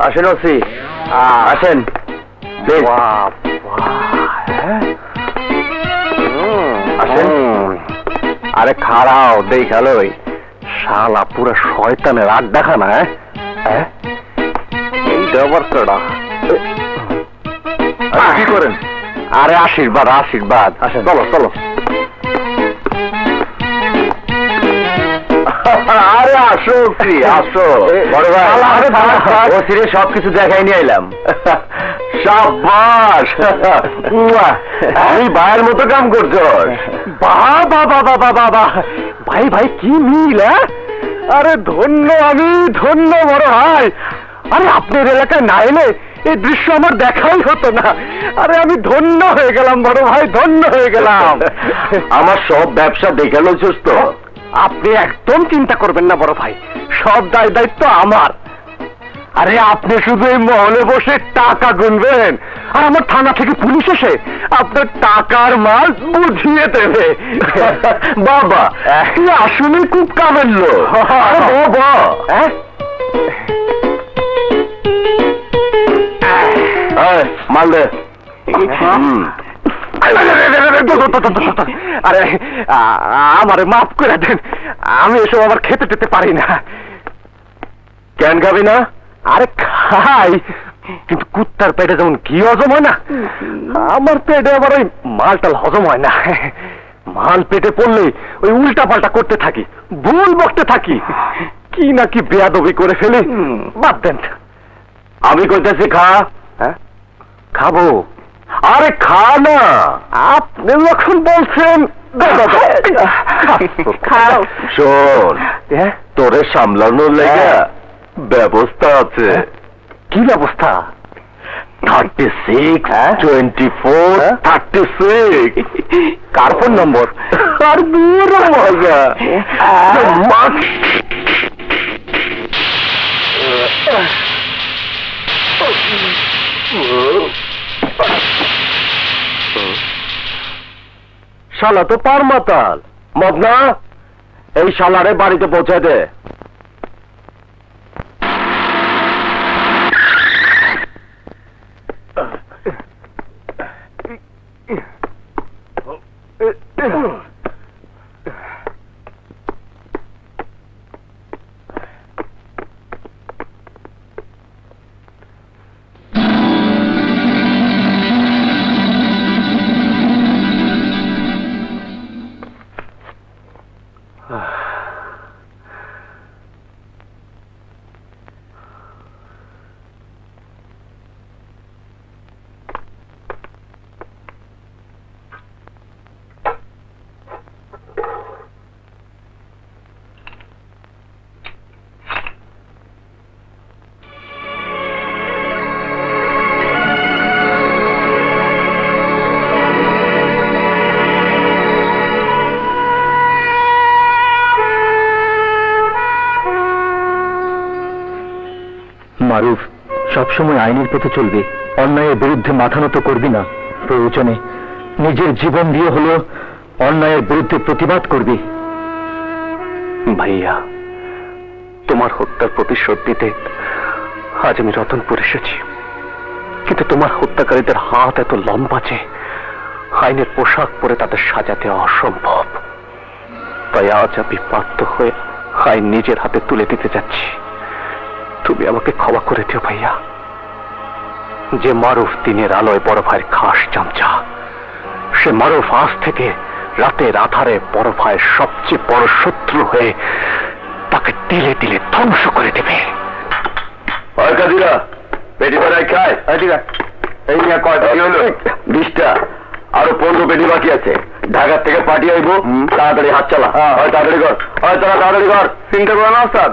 আসেন ওসি, আসেন। আসেন। আরে খাড়াও দেখালোই, শালা পুরো শয়তানের আড্ডাখানা। হ্যাঁ এই দেবরটা কি করেন? আরে আশীর্বাদ আশীর্বাদ। আসেন, চলো চলো। আরে আসো কি আসো বড় ভাই, ওসিরে সবকিছু দেখাই নিয়ে এলাম। সাবাস, তুই ভাইয়ের মতো কাম করছস। বাবা বাবা বাবা বাবা, ভাই ভাই কি মিল। আরে ধন্য, আমি ধন্য বড় ভাই। আরে আপনার এলাকায় না এলে এই দৃশ্য আমার দেখাই হতো না। আরে আমি ধন্য হয়ে গেলাম বড় ভাই, ধন্য হয়ে গেলাম। আমার সব ব্যবসা দেখে লইছস তো? আপনি একদম চিন্তা করবেন না বড় ভাই, সব দায় দায়িত্ব আমার। আরে আপনি শুধু এই মহলে বসে টাকা গুনবেন, আর আমার থানা থেকে পুলিশ এসে আপনার টাকার মাল বুঝিয়ে দেবে। বাবা আসলে খুব কামের লোক। মাল দে। আরে আমারে মাফ করে দেন, আমি এসব আবার খেতে টেতে পারি না। কেন খাবি না? আরে খাই, কিন্তু কুত্তার পেটে যেমন ঘি হজম হয় না, আমার পেটে আবার ওই মালটাল হজম হয় না। মাল পেটে পড়লে ওই উল্টা পাল্টা করতে থাকি, ভুল বকতে থাকি, কি না কি বেয়াদবি করে ফেলি। বাদ দেন, আমি কইতেছি খা। হ্যাঁ খাবো। আরে খা না, আপনি যখন বলছেন। শোন, তোরে সামলানোর লেগে ব্যবস্থা আছে। কি ব্যবস্থা? 36, 24, 36 কার ফোন নম্বর? আর দূর মজা। শালা তো পার মাতাল। মদনা, এই শালারে বাড়িতে পৌঁছে দে। মারুফ, সবসময় আইনের পথে চলবে, অন্যায়ের বিরুদ্ধে মাথা নত করবি না। প্রয়োজনে নিজের জীবন দিয়ে হলো অন্যায়ের বিরুদ্ধে প্রতিবাদ করবি। ভাইয়া, তোমার হত্যার প্রতিশোধ দিতে আজ আমি রতনপুর এসেছি, কিন্তু তোমার হত্যাকারীদের হাত এত লম্বা যে আইনের পোশাক পরে তাদের সাজাতে অসম্ভব। তাই আজ আমি বাধ্য হয়ে আইন নিজের হাতে তুলে দিতে যাচ্ছি। তুমি আমাকে ক্ষমা করে দিও ভাইয়া। যে মারুফ দিনের আলোয় বড় ভাইয়ের খাস চামচা, সে মারুফ আজ থেকে রাতের আধারে বড় ভাইয়ের সবচেয়ে বড় শত্রু হয়ে তাকে তিলে তিলে ধ্বংস করে দেবে। পেটি বানায় খায়। এই নিয়ে কয়টা হলো? 20টা। আরো 15 পেটি বাকি আছে। ঢাকার থেকে পার্টি আইব, তাড়াতাড়ি হাত চালা। হয় তাড়াতাড়ি কর, হয় তোরা তাড়াতাড়ি কর। চিন্তা করো না ওস্তাদ।